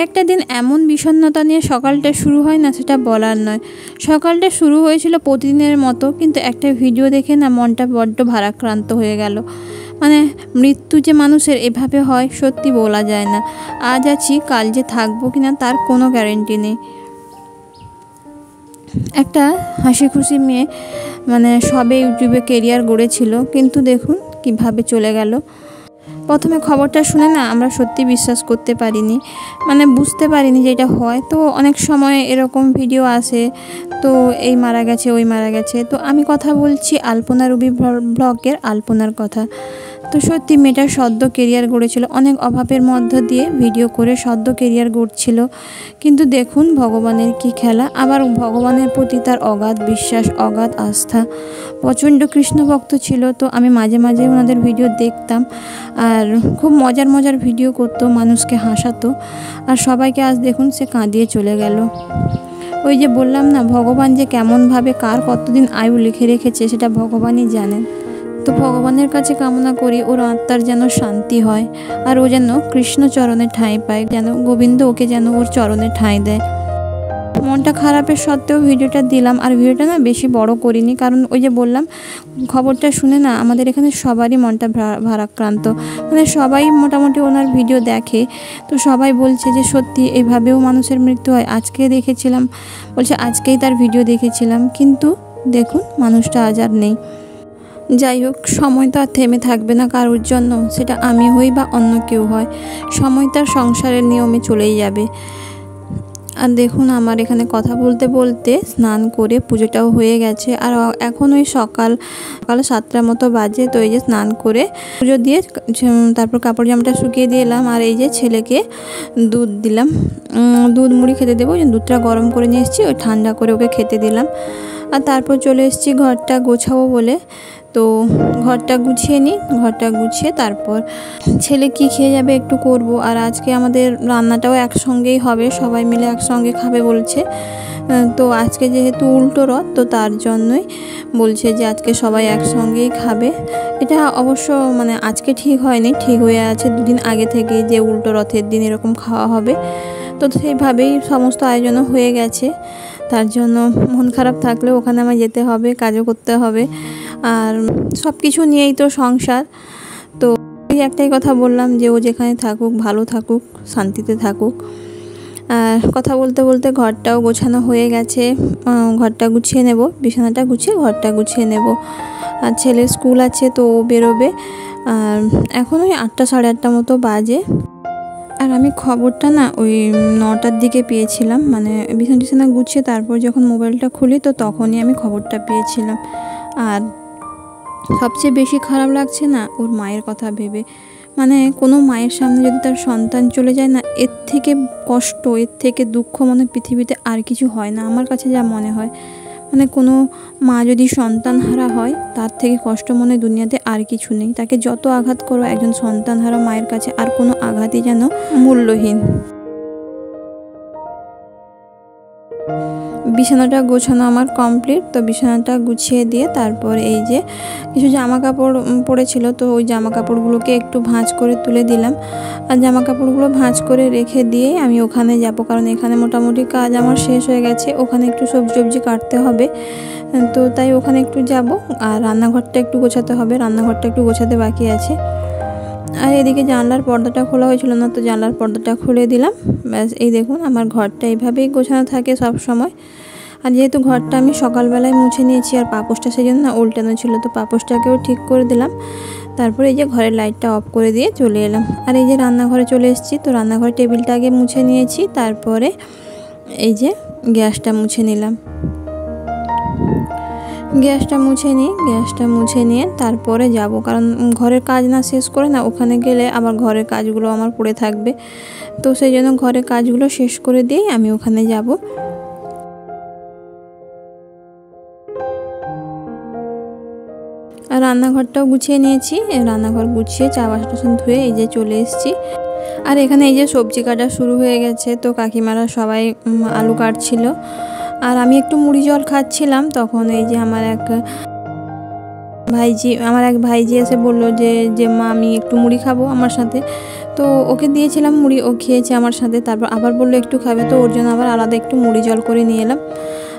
একটা দিন এমন বিষণ্ণতা নিয়ে সকালটা শুরু হয় না, সেটা বলার নয়। সকালটা শুরু হয়েছিল প্রতিদিনের মতো, কিন্তু একটা ভিডিও দেখে না মনটা বড্ড ভারাক্রান্ত হয়ে গেল। মানে মৃত্যু যে মানুষের এভাবে হয় সত্যি বলা যায় না। আজ আছি, কাল যে থাকবো কিনা তার কোনো গ্যারেন্টি নেই। একটা হাসি খুশি মেয়ে, মানে সবে ইউটিউবে কেরিয়ার গড়েছিল, কিন্তু দেখুন কিভাবে চলে গেল। প্রথমে খবরটা শুনে না আমরা সত্যি বিশ্বাস করতে পারিনি, মানে বুঝতে পারিনি যে এটা হয়। তো অনেক সময় এরকম ভিডিও আসে, তো এই মারা গেছে, ওই মারা গেছে। তো আমি কথা বলছি আলপনা রুবি ব্লগের আলপনার কথা। তো সত্যি মেয়েটার সদ্য কেরিয়ার গড়েছিল, অনেক অভাবের মধ্য দিয়ে ভিডিও করে সদ্য কেরিয়ার গড়ছিল। কিন্তু দেখুন ভগবানের কি খেলা। আবার ভগবানের প্রতি তার অগাধ বিশ্বাস, অগাধ আস্থা। প্রচণ্ড কৃষ্ণ ভক্ত ছিল। তো আমি মাঝে মাঝে ওনাদের ভিডিও দেখতাম, আর খুব মজার মজার ভিডিও করতো, মানুষকে হাসাতো। আর সবাইকে আজ দেখুন সে কাঁদিয়ে চলে গেল। ওই যে বললাম না, ভগবান যে কেমনভাবে কার কতদিন আয়ু লিখে রেখেছে সেটা ভগবানই জানেন। তো ভগবানের কাছে কামনা করি ওর আত্মার যেন শান্তি হয়, আর ও যেন কৃষ্ণ চরণে ঠাঁই পায়, যেন গোবিন্দ ওকে যেন ওর চরণে ঠাঁই দেয়। মনটা খারাপের সত্ত্বেও ভিডিওটা দিলাম। আর ভিডিওটা না বেশি বড় করিনি, কারণ ওই যে বললাম খবরটা শুনে না আমাদের এখানে সবারই মনটা ভারাক্রান্ত। মানে সবাই মোটামুটি ওনার ভিডিও দেখে, তো সবাই বলছে যে সত্যি এভাবেও মানুষের মৃত্যু হয়। আজকে দেখেছিলাম, বলছে আজকেই তার ভিডিও দেখেছিলাম, কিন্তু দেখুন মানুষটা আজ আর নেই। যাই হোক, সময় তো আর থেমে থাকবে না কারোর জন্য, সেটা আমি হই বা অন্য কেউ হয়। সময় তার সংসারের নিয়মে চলেই যাবে। আর দেখুন আমার এখানে কথা বলতে বলতে স্নান করে পুজোটাও হয়ে গেছে। আর এখন ওই সকাল 7টার মতো বাজে। তো এই যে স্নান করে পুজো দিয়ে তারপর কাপড় জামাটা শুকিয়ে দিয়ে এলাম। আর এই যে ছেলেকে দুধ দিলাম, দুধ মুড়ি খেতে দেবো। দুধটা গরম করে নিয়ে এসেছি, ওই ঠান্ডা করে ওকে খেতে দিলাম। আর তারপর চলে এসেছি ঘরটা গোছাবো বলে। তো ঘরটা গুছিয়ে নিই, ঘরটা গুছিয়ে তারপর ছেলে কি খেয়ে যাবে একটু করব। আর আজকে আমাদের রান্নাটাও একসঙ্গেই হবে, সবাই মিলে একসঙ্গে খাবে বলছে। তো আজকে যেহেতু উল্টো রথ, তো তার জন্যই বলছে যে আজকে সবাই একসঙ্গেই খাবে। এটা অবশ্য মানে আজকে ঠিক হয়নি, ঠিক হয়ে আছে দুদিন আগে থেকে যে উল্টো রথের দিন এরকম খাওয়া হবে। তো সেইভাবেই সমস্ত আয়োজনও হয়ে গেছে। তার জন্য মন খারাপ থাকলেও ওখানে আমার যেতে হবে, কাজও করতে হবে। আর সব কিছু নিয়েই তো সংসার। তো এই একটাই কথা বললাম যে ও যেখানে থাকুক ভালো থাকুক, শান্তিতে থাকুক। আর কথা বলতে বলতে ঘরটাও গোছানো হয়ে গেছে, ঘরটা গুছিয়ে নেব, বিছানাটা গুছিয়ে ঘরটা গুছিয়ে নেব। আর ছেলের স্কুল আছে, তো ও বেরোবে। আর এখন ওই 8টা সাড়ে 8টা মতো বাজে। আর আমি খবরটা না ওই 9টার দিকে পেয়েছিলাম, মানে বিছানা গুছিয়ে তারপর যখন মোবাইলটা খুলি তো তখনই আমি খবরটা পেয়েছিলাম। আর সবচেয়ে বেশি খারাপ লাগছে না ওর মায়ের কথা ভেবে। মানে কোনো মায়ের সামনে যদি তার সন্তান চলে যায় না, এর থেকে কষ্ট, এর থেকে দুঃখ মনে পৃথিবীতে আর কিছু হয় না, আমার কাছে যা মনে হয়। মানে কোনো মা যদি সন্তান হারা হয়, তার থেকে কষ্ট মনে দুনিয়াতে আর কিছু নেই। তাকে যত আঘাত করো, একজন সন্তান হারা মায়ের কাছে আর কোনো আঘাতই যেন মূল্যহীন। বিছানাটা গোছানো আমার কমপ্লিট। তো বিছানাটা গুছিয়ে দিয়ে তারপর এই যে কিছু জামা কাপড় পড়েছিল, তো ওই জামা কাপড়গুলোকে একটু ভাঁজ করে তুলে দিলাম। আর জামা কাপড়গুলো ভাঁজ করে রেখে দিয়ে আমি ওখানে যাব, কারণ এখানে মোটামুটি কাজ আমার শেষ হয়ে গেছে। ওখানে একটু সবজি কাটতে হবে, তো তাই ওখানে একটু যাব। আর রান্নাঘরটা একটু গোছাতে হবে, রান্নাঘরটা একটু গোছাতে বাকি আছে। আর এদিকে জানলার পর্দাটা খোলা হয়েছিল না, তো জানলার পর্দাটা খুলে দিলাম। ব্যাস, এই দেখুন আমার ঘরটা এইভাবেই গোছানো থাকে সব সময়। আর যেহেতু ঘরটা আমি সকালবেলায় মুছে নিয়েছি, আর পাপোশটা সেই জন্য না উল্টানো ছিল, তো পাপোশটাকেও ঠিক করে দিলাম। তারপরে এই যে ঘরের লাইটটা অফ করে দিয়ে চলে এলাম। আর এই যে রান্নাঘরে চলে এসেছি। তো রান্নাঘরের টেবিলটা আগে মুছে নিয়েছি, তারপরে এই যে গ্যাসটা মুছে নিলাম। গ্যাসটা মুছে নিয়ে তারপরে যাব, কারণ ঘরের কাজ না শেষ করে না ওখানে গেলে আবার ঘরের কাজগুলো আমার পড়ে থাকবে। তো সেই জন্য ঘরের কাজগুলো শেষ করে দিয়ে আমি ওখানে যাব। আর রান্নাঘরটাও গুছিয়ে নিয়েছি, রান্নাঘর গুছিয়ে চা বাসন ধুয়ে এই যে চলে এসেছি। আর এখানে এই যে সবজি কাটা শুরু হয়ে গেছে। তো কাকিমারা সবাই আলু কাটছিল, আর আমি একটু মুড়ি জল খাচ্ছিলাম। তখন এই যে আমার এক ভাইজি, আমার এক ভাইজি এসে বললো যে মা আমি একটু মুড়ি খাবো আমার সাথে। তো ওকে দিয়েছিলাম মুড়ি, ও খেয়েছে আমার সাথে। তারপর আবার বললো একটু খাবে, তো ওর জন্য আবার আলাদা একটু মুড়ি জল করে নিয়ে এলাম।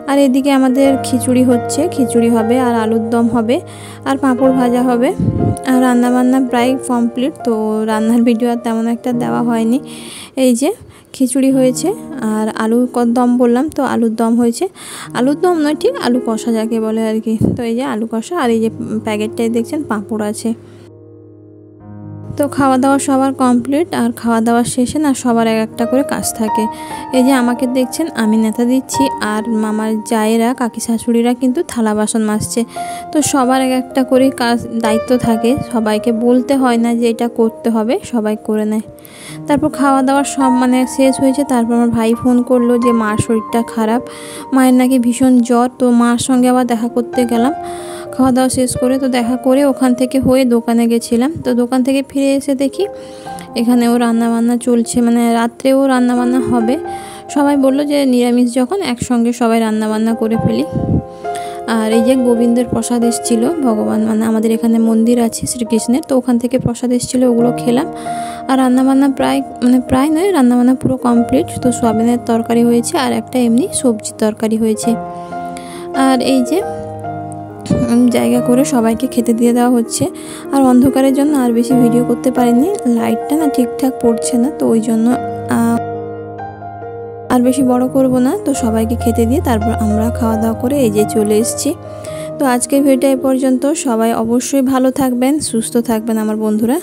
আর এদিকে আমাদের খিচুড়ি হচ্ছে, খিচুড়ি হবে আর আলুর দম হবে আর পাঁপড় ভাজা হবে। আর রান্নাবান্না প্রায় কমপ্লিট, তো রান্নার ভিডিও আর তেমন একটা দেওয়া হয়নি। এই যে খিচুড়ি হয়েছে আর আলুর দম বললাম, তো আলুর দম হয়েছে। আলুর দম নয়, ঠিক আলু কষা যাকে বলে আর কি। তো এই যে আলু কষা, আর এই যে প্যাকেটটাই দেখছেন পাঁপড় আছে। তো খাওয়া দাওয়া সবার কমপ্লিট। আর খাওয়া দাওয়ার শেষে না সবার এক একটা করে কাজ থাকে। এই যে আমাকে দেখছেন আমি নেতা দিচ্ছি, আর মামার জায়েরা কাকি শাশুড়িরা কিন্তু থালা বাসন মাজছে। তো সবার এক একটা করে কাজ দায়িত্ব থাকে, সবাইকে বলতে হয় না যে এটা করতে হবে, সবাই করে নেয়। তারপর খাওয়া দাওয়া সব শেষ হয়েছে। তারপর আমার ভাই ফোন করলো যে মার শরীরটা খারাপ, মায়ের নাকি ভীষণ জ্বর। তো মার সঙ্গে আবার দেখা করতে গেলাম খাওয়া দাওয়া শেষ করে। তো দেখা করে ওখান থেকে হয়ে দোকানে গেছিলাম। তো দোকান থেকে ফিরে এসে দেখি এখানেও রান্নাবান্না চলছে, রাত্রেও রান্নাবান্না হবে। সবাই বললো যে নিরামিষ যখন একসঙ্গে সবাই রান্নাবান্না করে ফেলি। আর এই যে গোবিন্দের প্রসাদ এসেছিলো, ভগবান আমাদের এখানে মন্দির আছে শ্রীকৃষ্ণের, তো ওখান থেকে প্রসাদ এসেছিলো, ওগুলো খেলাম। আর রান্নাবান্না প্রায় নয়, রান্নাবান্না পুরো কমপ্লিট। তো সোয়াবিনের তরকারি হয়েছে আর একটা এমনি সবজি তরকারি হয়েছে। আর এই যে জায়গা করে সবাইকে খেতে দিয়ে দেওয়া হচ্ছে। আর অন্ধকারের জন্য আর বেশি ভিডিও করতে পারিনি, লাইটটা না ঠিকঠাক পড়ছে না, তো ওই জন্য আর বেশি বড় করব না। তো সবাইকে খেতে দিয়ে তারপর আমরা খাওয়া দাওয়া করে এই যে চলে এসেছি। তো আজকের ভিডিওটা এ পর্যন্ত। সবাই অবশ্যই ভালো থাকবেন, সুস্থ থাকবেন আমার বন্ধুরা।